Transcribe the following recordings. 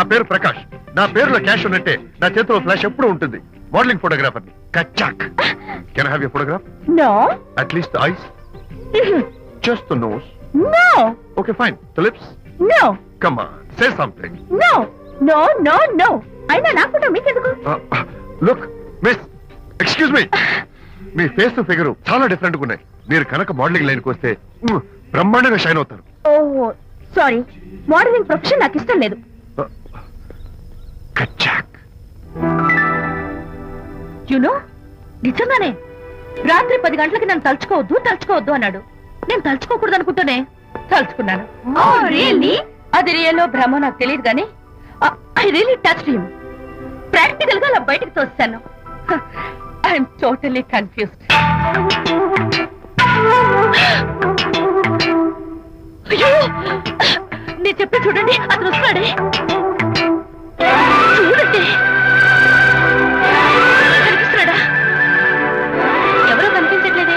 నా పేరు ప్రకాష్. నా పేరులో క్యాష్ ఉన్నట్టే నా చేతిలో ఫ్లాష్ ఎప్పుడు ఉంటుంది. మోడలింగ్ ఫోటోగ్రాఫర్ కచ్చాక్. Can I have your photograph? No. At least the eyes? Just the nose? No. Okay fine. The lips? No. Come on, say something. No no no no. అయినా నా ఫోటో మీకెందుకు? Look miss, excuse me. మీ face figure చాలా different గా ఉన్నాయి. మీరు కనుక modelling లైన్కి వస్తే బ్రహ్మాండంగా షైన్ అవుతారు. ఓహో సారీ, మోడలింగ్ ప్రొఫెషన్ నాకు ఇష్టం లేదు. కచ్చాక్. యునో నిజంగానే రాత్రి 10 గంటలకి నన్ను తలుచుకోవద్దు అన్నాడు. నేను తలుచుకోకూడదు అనుకుంటూనే తలుచుకున్నాను. అది రియల్లో భ్రమ నాకు తెలియదు కానీ I really touched him. Practical గా అలా బయటకు తోస్తాను. I'm totally confused. అయ్యో నేను చెప్పి చూడండి, అతను వస్తున్నాడే. చూడండి, కనిపిస్తున్నాడా? ఎవరో కనిపించట్లేదే.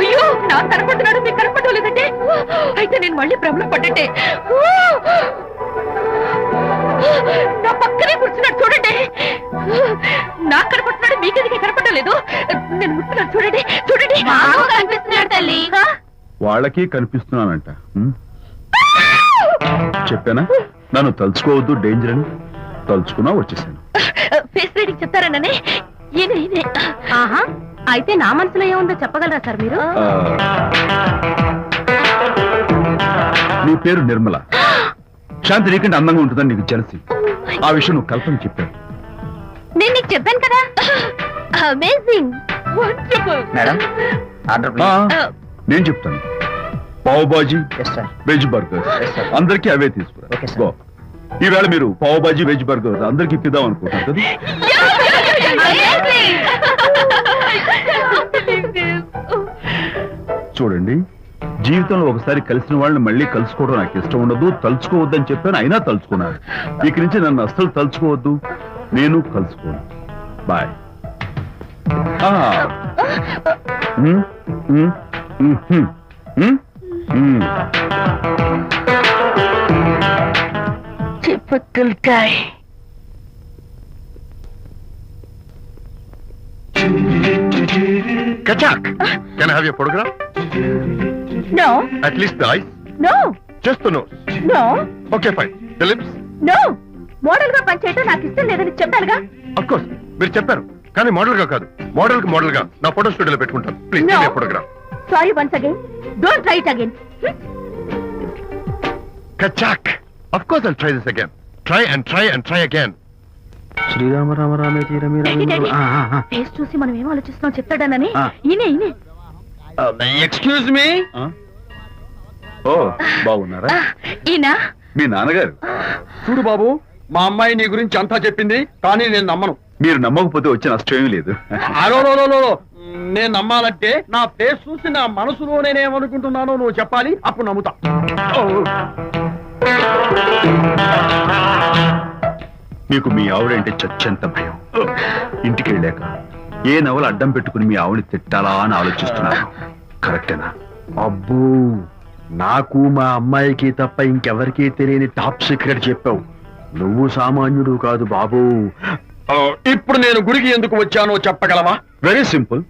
అయ్యో నాకు కనపడుతున్నాడు, మీకు కనపడటం లేదంటే అయితే నేను మళ్ళీ భ్రమలో పడ్డంటే. నా పక్కనే కూర్చున్నాడు చూడండి. నాకు కనపడుతున్నాడు, మీకెందుకే కనపడటం లేదు? నేను ముట్టున్నాను చూడండి. చూడండి కనిపిస్తున్నాడు తల్లి. వాళ్ళకి కనిపిస్తున్నానంట. చెప్పానా నన్ను తలుచుకోవద్దు, డేంజర్ అని. తలుచుకున్నా వచ్చేసాను. ఫేస్ రీడింగ్ చెప్తారననే. ఆహా, అయితే నా మనసులో ఏముందో చెప్పగలరా సార్ మీరు? నీ పేరు నిర్మల. శాంతి నీకంటే అందంగా ఉంటుందని నీకు తెలిసి ఆ విషయం నువ్వు కల్పన చెప్పాను. నేను నీకు చెప్పాను కదా. Amazing, wonderful. మేడం ఆర్డర్ నేను చెప్తాను. పావ్ బాజీ, వెజ్ బర్గర్ అందరికీ అవే తీసుకురా. ఈవేళ మీరు పావ్ బాజీ, వెజ్ బర్గర్ అందరికి ఇప్పిద్దాం అనుకుంటారు కదా. చూడండి, జీవితంలో ఒకసారి కలిసిన వాళ్ళని మళ్ళీ కలుసుకోవడం నాకు ఇష్టం ఉండదు. తలుచుకోవద్దని చెప్పాను, అయినా తలుచుకున్నాను. ఇక నుంచి నన్ను అస్సలు తలుచుకోవద్దు, నేను కలుసుకోను. Bye. Typical guy. Kachak, can I have your photograph? No. At least the eyes? No. Just the nose? No. Okay, fine. The lips? No. Model గా పనిచేయటం నాకు ఇష్టం లేదని చెప్పానుగా. Of course, మీరు చెప్పారు. కానీ మోడల్ గా కాదు, మోడల్ గా నా ఫోటో స్టూడియోలో పెట్టుకుంటాను. Please give me photograph. Sorry once again. Don't try it again. Kachak. Of course I'll try this again. Try and try and try again. Srirama Rama రామే తీరమే ఫేస్ చూసి మనం ఏం ఆలోచిస్తున్నాం చెప్తాడనని. ఈయనే. Excuse me. ఓ బాగున్నారా? ఈయన మీ నాన్నగారు. చూడు బాబు, మా అమ్మాయి నీ గురించి అంతా చెప్పింది, కానీ నేను నమ్మను. మీరు నమ్మకపోతే వచ్చే నష్టం ఏమీ లేదు. నేను నమ్మాలంటే నా ఫేస్ చూసి నా మనసులో నేనేమనుకుంటున్నానో నువ్వు చెప్పాలి, అప్పుడు నమ్ముతా. మీకు మీ ఆవిడంటే చచ్చెంత భయం. ఇంటికి వెళ్ళాక ఏ నవల అడ్డం పెట్టుకుని మీ ఆవిడని తిట్టాలా అని ఆలోచిస్తున్నారు. కరెక్టేనా? అబ్బో, నాకు మా అమ్మాయికి తప్ప ఇంకెవరికీ తెలియని టాప్ సీక్రెట్ చెప్పావు. నువ్వు సామాన్యుడు కాదు బాబు. ఇప్పుడు నేను గుడికి ఎందుకు వచ్చానో చెప్పగలవా? Very simple.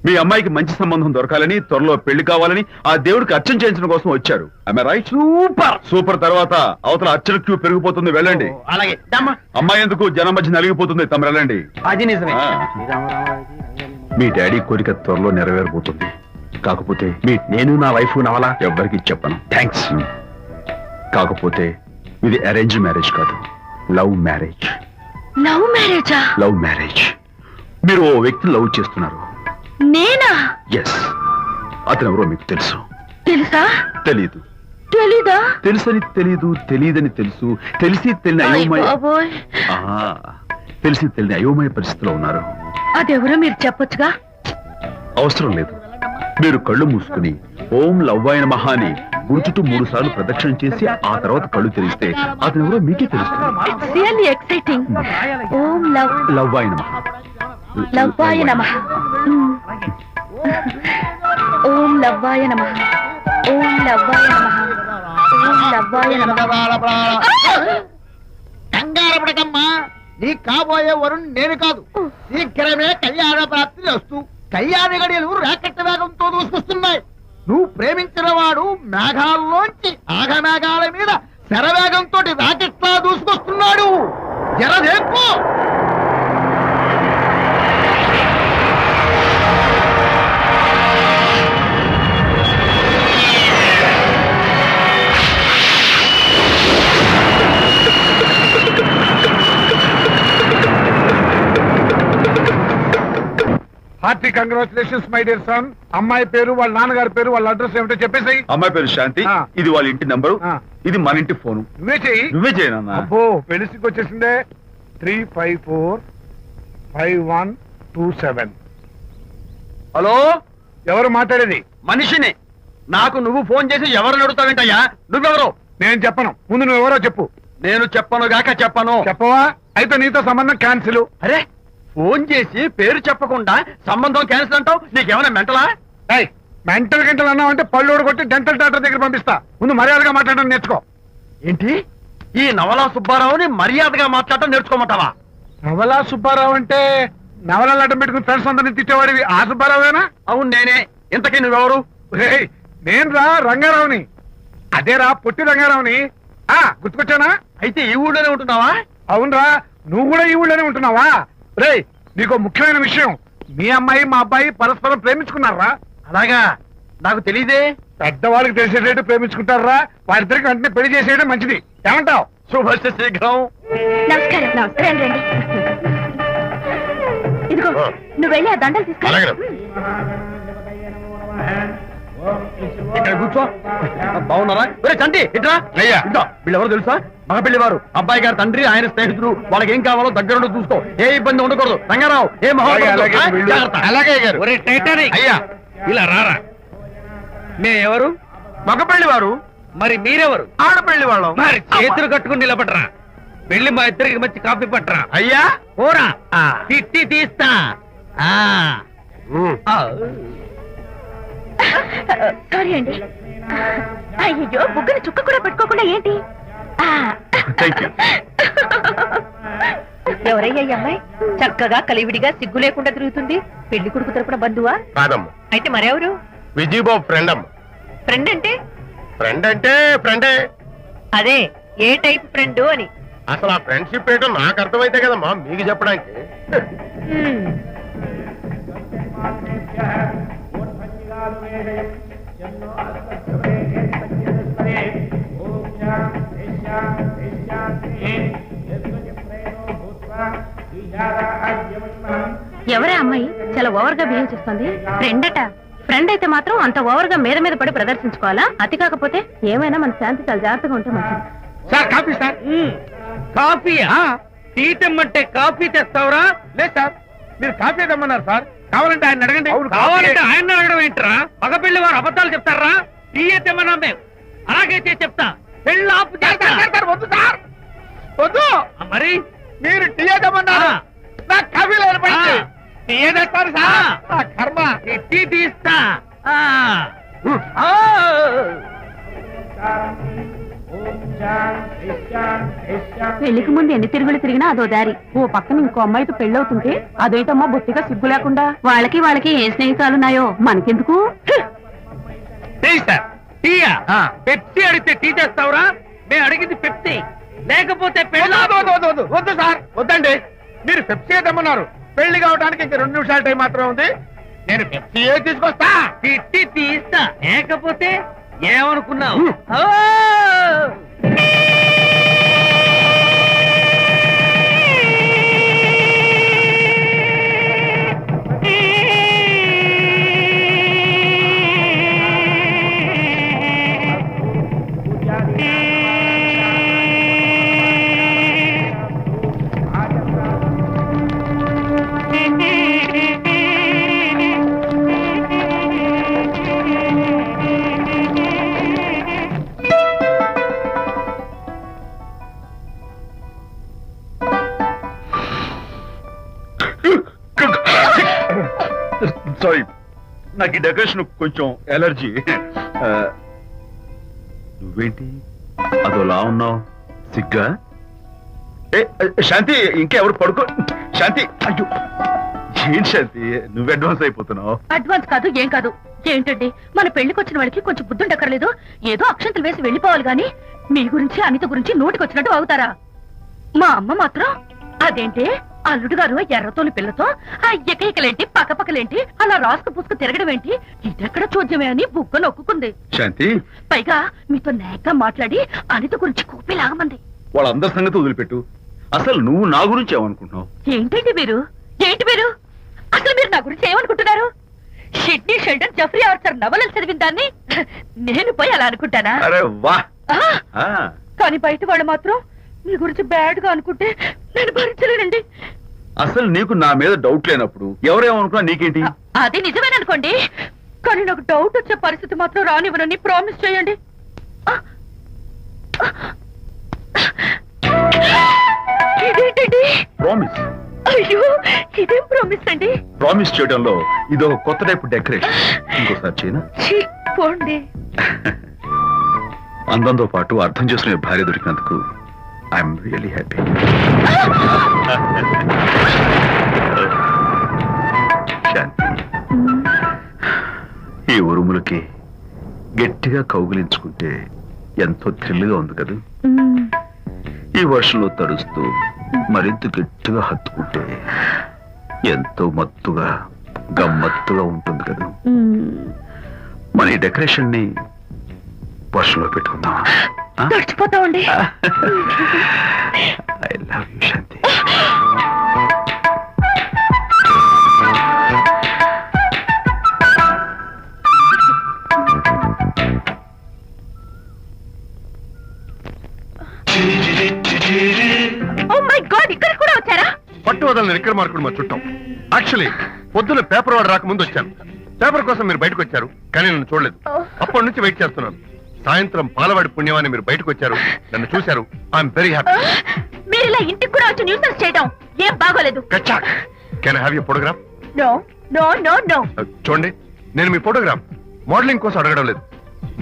మీ అమ్మాయికి మంచి సంబంధం దొరకాలని, త్వరలో పెళ్లి కావాలని ఆ దేవుడికి అర్చన చేయించడం కోసం వచ్చారు. రైట్? సూపర్. తర్వాత అవతల అర్చన క్యూ పెరిగిపోతుంది, వెళ్ళండి. అలాగే. అమ్మాయి ఎందుకు జనం మధ్య నలిగిపోతుంది, తమ వెళ్ళండి. అది నిజమే. మీ డాడీ కోరిక త్వరలో నెరవేరబోతుంది. కాకపోతే నేను నా వైఫ్ నవల ఎవ్వరికి చెప్పను. థ్యాంక్స్. కాకపోతే ఇది అరేంజ్ మ్యారేజ్ కాదు, లవ్ మ్యారేజ్. లవ్ మ్యారేజా? Love marriage. మీరు ఓ వ్యక్తిని లవ్ చేస్తున్నారు. నేనా? ఎస్. అతను ఎవరో మీకు తెలుసు. తెలుసా? తెలీదు. తెలీదా? తెలుసని తెలీదు, తెలీదని తెలుసు. తెలిసి తెలియని అయోమయ తెలిసి తెలియని అయోమయ పరిస్థితిలో ఉన్నారు. అదెవరో మీరు చెప్పొచ్చుగా. అవసరం లేదు. మీరు కళ్ళు మూసుకుని ఓం లవ్వాయన మహాని గుడి చుట్టూ 3 సార్లు ప్రదక్షిణ చేసి ఆ తర్వాత కళ్ళు తెరిస్తే అతను ఎవరో మీకే తెలుస్తుంది. It's really exciting. ఓం లవ్వాయ నమః. లవ్వాయ నమః. ఓం లవ్వాయ నమః. ఓం లవ్వాయ నమః. ఓం లవ్వాయ నమః. కంగారపడకమ్మా, నీ కాబోయే వరుణ్ నేను కాదు. శీఘ్రమే కళ్యాణ ప్రాప్తి వస్తూ కళ్యాణ గడియలు రాకెట్ వేగంతో దూసుకొస్తున్నాయి. నువ్వు ప్రేమించిన వాడు మేఘాల్లోంచి ఆగమేఘాల మీద శరవేగంతో రాకెట్లా దూసుకొస్తున్నాడు. జరదేపు hearty congratulations my dear son. అమ్మాయి పేరు, వాళ్ళ నాన్నగారి పేరు, వాళ్ళ అడ్రస్ ఏమిటో చెప్పేసి. అమ్మాయి పేరు శాంతి, ఇది వాళ్ళ ఇంటి నంబరు, ఇది మన ఇంటి ఫోను. నువ్వే చెయ్యి. నువ్వే చేయనన్నా. అబ్బో పెళ్లికి వచ్చేసిందే. 3545127. హలో, ఎవరు మాట్లాడేది? మనిషిని. నాకు నువ్వు ఫోన్ చేసి ఎవరిని అడుగుతావేంటయ్యా? నువ్వెవరు? నేను చెప్పను, ముందు నువ్వు ఎవరో చెప్పు. నేను చెప్పను గాక చెప్పను. చెప్పవా? అయితే నీతో సంబంధం క్యాన్సిల్. అరే, ఫోన్ చేసి పేరు చెప్పకుండా సంబంధం క్యాన్సిల్ అంటావు? నీకేమైనా మెంటలా? మెంటల్ గంటలు అన్నావు అంటే పళ్ళు కొట్టి డెంటల్ డాక్టర్ దగ్గర పంపిస్తా. ముందు మర్యాదగా మాట్లాడడం నేర్చుకో. ఏంటి, ఈ నవలా సుబ్బారావుని మర్యాదగా మాట్లాడటం నేర్చుకోమంటావా? నవలా సుబ్బారావు అంటే నవలా అడ్డం పెట్టుకుని ఫ్రెండ్స్ అందరినీ తిట్టేవాడివి ఆ సుబ్బారావేనా? అవును నేనే. ఇంతకీ నువ్వెవరు? నేను రా రంగారావుని. అదేరా పొట్టి రంగారావుని. గుర్తుకొచ్చానా? అయితే ఈ ఊళ్ళోనే ఉంటున్నావా? అవునరా, నువ్వు కూడా ఈ ఊళ్ళోనే ఉంటున్నావా? రేయ్, నీకు ముఖ్యమైన విషయం. మీ అమ్మాయి మా అబ్బాయి పరస్పరం ప్రేమించుకున్నారా? అలాగా? నాకు తెలీదే. పెద్దవాళ్ళకి తెలిసేటట్టు ప్రేమించుకుంటారా? వారిద్దరికి వెంటనే పెళ్లి చేసేయడం మంచిది. ఏమంటావు? శుభస్య శీఘ్రం. నమస్కారం. నమస్కారం. రండి. ఇదిగో నువ్వు వెళ్ళి ఆ దండలు తీసుకో. ఇక్కడ కూర్చో. బాగున్నారా? చంటి ఇట్రా. వీళ్ళెవరు తెలుసా? మగ పెళ్లివారు, అబ్బాయి గారి తండ్రి, ఆయన స్నేహితుడు. వాళ్ళకి ఏం కావాలో దగ్గరుండి చూసుకో. ఏ ఇబ్బంది ఉండకూడదు. రంగారావు, ఏ అలాగే గారు. అయ్యా ఇలా రారా. ఎవరు? మగ పెళ్లివారు. మరి మీరెవరు? ఆడపెళ్లి వాళ్ళం. మరి చేతులు కట్టుకుని నిలబడరా. వెళ్ళి మా ఇద్దరికి మంచి కాఫీ పట్టరా. అయ్యా ఓరా, తిట్టి తీస్తా. సారీ అండి. అయ్యో, బుగ్గని చుక్క కూడా పెట్టుకోకుండా ఏంటి? ఎవరయ్యా ఈ అమ్మాయి? చక్కగా కలివిడిగా సిగ్గు లేకుండా తిరుగుతుంది. పెళ్లి కొడుకు తరపున బంధువా? కాదమ్మ. అయితే మరెవరు? విజయబాబు ఫ్రెండ్ అమ్మ. ఫ్రెండ్ అంటే? ఫ్రెండ్ అంటే ఫ్రెండే. అదే, ఏ టైప్ ఫ్రెండ్ అని. అసలు ఆ ఫ్రెండ్షిప్ ఏంటో నాకు అర్థమైతే కదమ్మా మీకు చెప్పడానికి. ఎవరే అమ్మాయి చాలా ఓవర్ గా బిహేవ్ చేస్తుంది? ఫ్రెండ్ అట. ఫ్రెండ్ అయితే మాత్రం అంత ఓవర్ గా మీద మీద పడి ప్రదర్శించుకోవాలా? అతి కాకపోతే ఏమైనా మన శాంతి చాలా జాగ్రత్తగా ఉంటే మంచిది. Sir coffee sir. కాఫీయా? టీ తెమ్మంటే కాఫీ తెస్తావురా? లేదు సార్, మీరు కాఫీ తెమ్మన్నారు సార్. కావాలంటే ఆయన అడగండి. కావాలంటే ఆయన అడగడం ఏంట్రా? మగ పెళ్లి వారు అబద్ధాలు చెప్తారా? టీ తెమ్మన్నా మేము. అలాగైతే చెప్తా. పెళ్ళి ఆపు చేస్తా. వద్దు సార్, వద్దు. మరి మీరు టీ తెమ్మన్నారు, నాకు కాఫీ లేదు. టీ తెస్తారు సార్. కర్మ. టీ తీస్తా. పెళ్లికి ముందు ఎన్ని తిరుగులు తిరిగినా అదో దారి. ఓ పక్కన ఇంకో అమ్మాయితో పెళ్ళవుతుంటే అదేంటమ్మా బొత్తిగా సిగ్గు లేకుండా. వాళ్ళకి ఏ స్నేహితాలున్నాయో మనకెందుకు? పెప్సీ అడిగితే టీ తెస్తావురా? మేము అడిగింది పెప్సీ, లేకపోతే వద్దు సార్, వద్దండి. మీరు పెప్సీ తెమ్మన్నారు. పెళ్లి కావడానికి ఇంక 2 నిమిషాల టైం మాత్రమే ఉంది. నేను పెప్సీ తీసుకొస్తా. తిట్టి తీస్తా. లేకపోతే ఏమనుకున్నావు? నాకు ఈ డెకరేషన్ కొంచెం ఎలర్జీ. నువ్వేంటి అదోలా ఉన్నావు? సిగ్గా? శాంతి, ఇంకెవరు పడుకో. శాంతి, అయ్యో ఏం శాంతి, నువ్వు అడ్వాన్స్ అయిపోతున్నావు. అడ్వాన్స్ కాదు, ఏం కాదు. ఏంటండి, మన పెళ్లికి వచ్చిన వాళ్ళకి కొంచెం బుద్ధి ఉండక్కర్లేదు? ఏదో అక్షంతలు వేసి వెళ్ళిపోవాలి గాని మీ గురించి అనిత గురించి నోటికి వచ్చినట్టు అవుతారా? మా అమ్మ మాత్రం అదేంటి అల్లుడు గారు ఎర్రతోని పిల్లతో ఆ ఎకలేంటి పక్కపక్కలేంటి అలా రాసుకు పూసుకు తిరగడం ఏంటి, ఇదెక్కడ చూద్యమే అని బుగ్గ నొక్కుంది. శాంతి, పైగా మీతో నేగ్గా మాట్లాడి అనిత గురించి కూపిలాగమంది. వాళ్ళందరి సంగతి వదిలిపెట్టు. అసలు నువ్వు నా గురించి ఏమనుకుంటున్నావు? ఏంటి మీరు అసలు మీరు నా గురించి ఏమనుకుంటున్నారు? షిడ్నీ షెల్డన్ జెఫ్రీ ఆర్చర్ నవలలు చదివిన దాన్ని నేను పోయి అలా అనుకుంటానా? అరే వా. కానీ బయట వాళ్ళు మాత్రం మీ గురించి బ్యాడ్ గా అనుకుంటే నేను భరించలేనండి. అసలు నీకు నా మీద డౌట్ లేనప్పుడు ఎవరేమనుకున్నా నీకేంటి? అది నిజమేననుకోండి, కానీ నాకు డౌట్ వచ్చే పరిస్థితి మాత్రం రానివ్వనని ప్రామిస్ చేయండి. ఇదేంటండి? ప్రామిస్? అయ్యో, ఇదేం ప్రామిస్ అండి? ప్రామిస్ చేయడంలో ఇది ఒక కొత్త టైపు డెకరేషన్. ఇంకోసారి చేయనా? పోండి. అందంతో పాటు అర్థం చేసుకునే భార్య దొరికినందుకు ఐఎమ్ రియలీ హ్యాపీ. శాంతి, ఈ ఉరుములకి గట్టిగా కౌగిలించుకుంటే ఎంతో థ్రిల్గా ఉంది కదా. ఈ వర్షంలో తడుస్తూ మరింత గట్టిగా హత్తుకుంటే ఎంతో మత్తుగా గమ్మత్తుగా ఉంటుంది కదా. మన ఈ డెకరేషన్ ని వర్షంలో పెట్టుకుందామా? తడిచిపోతామండి. I love you Shanti. Oh my god, ఇక్కడ కూడా వచ్చారా? పట్టు వదలని విక్రమ్ మార్కుడు మా చుట్టాం. యాక్చువల్లీ పొద్దున పేపర్ వాడు రాకముందు వచ్చాను. పేపర్ కోసం మీరు బయటకు వచ్చారు, కానీ నన్ను చూడలేదు. అప్పటి నుంచి వెయిట్ చేస్తున్నాను. సాయంత్రం పాలవాడి పుణ్యమాన్ని మీరు బయటకు వచ్చారు, నన్ను చూశారు. I'm very happy. మీరు ఇలా ఇంటికి కూడా వచ్చి న్యూసెన్స్ చేయడం ఏం బాగోలేదు. కచ్చాక్. Can I have your photograph? No no no no. చూడండి, నేను మీ ఫోటోగ్రాఫ్ మోడలింగ్ కోసం అడగడం లేదు,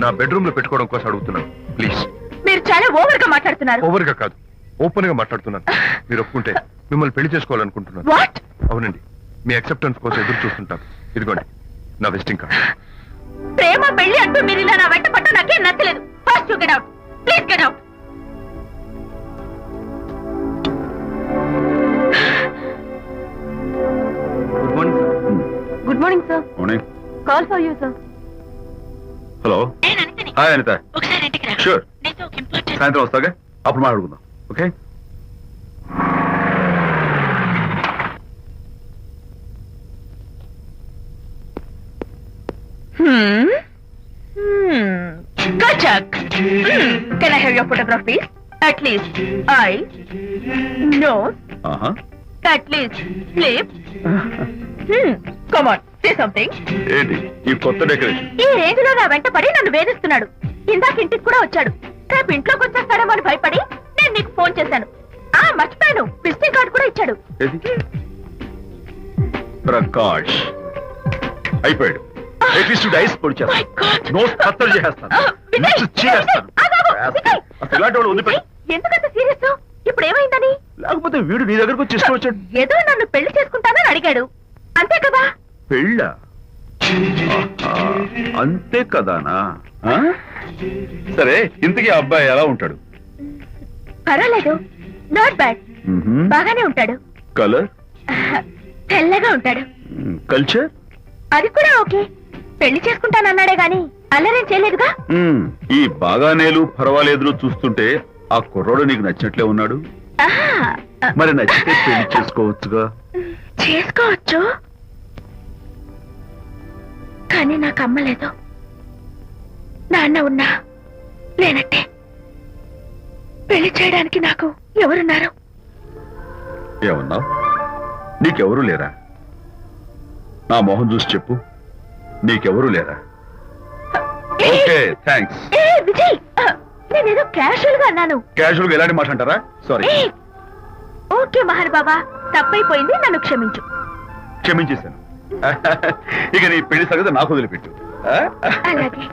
నా బెడ్రూమ్ లో పెట్టుకోవడం కోసం అడుగుతున్నాను. ప్లీజ్. మీరు చాలా ఓవర్ గా మాట్లాడుతున్నారు. ఓవర్ గా కాదు, ఓపెన్ గా మాట్లాడుతున్నాను. మీరు ఒప్పుకుంటే మిమ్మల్ని పెళ్లి చేసుకోవాలనుకుంటున్నాను. వాట్? అవునండి, మీ అక్సెప్టెన్స్ కోసం ఎదురు చూస్తుంటాను. ఇదిగోండి నా విజిటింగ్ కార్డ్. ప్రేమ పెళ్లి అంటూ మీరు ఇలా నా వెంట పట్టు నాకేం నచ్చలేదు. First you get out, please get out. Good morning sir. Good morning sir. Morning. Call for you sir. Hello. Hi Anitha. ఒకసారి ఇంటికి రా. షూర్. నీతో ఒక ఇంపార్టెంట్. సాయంత్రం వస్తాగా, అప్పుడు మాట్లాడుకుందాం. Okay. Kachak. Can I have your photograph, please? At least eyes, nose, at least lips. Come on, say something. ఏంటి ఈ కొత్త డెకరేషన్? ఈ రేంజ్ లో నా వెంట పడి నన్ను వేధిస్తున్నాడు. ఇందాక ఇంటికి కూడా వచ్చాడు. రేపు ఇంట్లోకి వచ్చేస్తాడేమో అని భయపడి నేను నీకు ఫోన్ చేశాను. మర్చిపోయాను, విజిటింగ్ కార్డు కూడా ఇచ్చాడు. ప్రకాష్ అయిపోయాడు. డైస్ పొడి చేస్తాను, నోట్ కత్తలు చేస్తాను, ఇలాంటి వాడు వదిలిపెట్టి. ఎందుకంత సీరియస్? ఇప్పుడు ఏమైందని? లేకపోతే వీడు నీ దగ్గరకు వచ్చి ఇష్టం వచ్చాడు. ఏదో నన్ను పెళ్లి చేసుకుంటానని అడిగాడు, అంతే కదా? పెళ్ళ? అంతే కదానా? సరే, ఇంతకీ అబ్బాయి ఎలా ఉంటాడు? పర్వాలేదు, నాట్ బ్యాడ్, బాగానే ఉంటాడు. కలర్? తెల్లగా ఉంటాడు. కల్చర్? అది కూడా ఓకే. పెళ్లి చేసుకుంటానన్నాడే గాని అల్లరేం చేయలేదుగా. ఈ బాగానేలు పర్వాలేదులు చూస్తుంటే ఆ కుర్రోడు నీకు నచ్చినట్లే ఉన్నాడు. మరి నచ్చితే పెళ్లి చేసుకోవచ్చుగా. చేసుకోవచ్చు, కానీ నాకు అమ్మ లేదు, నాన్న ఉన్నా లేనట్టే. పెళ్లి చేయడానికి నాకు ఎవరున్నారు? ఏమన్నావు? నీకెవరూ లేరా? నా మొహం చూసి చెప్పు, నీకెవరూ లేరా? Okay, thanks. విజయ్, నేనేదో క్యాషువల్ గా అన్నాను. క్యాషువల్ గా ఎలాంటి మాట అంటారా? సారీ. ఓకే మహర్ బాబా, తప్పైపోయింది, నన్ను క్షమించు. క్షమించేశాను. ఇక నీ పెళ్లి సంగతి నాకు వదిలిపెట్టు. అలాగే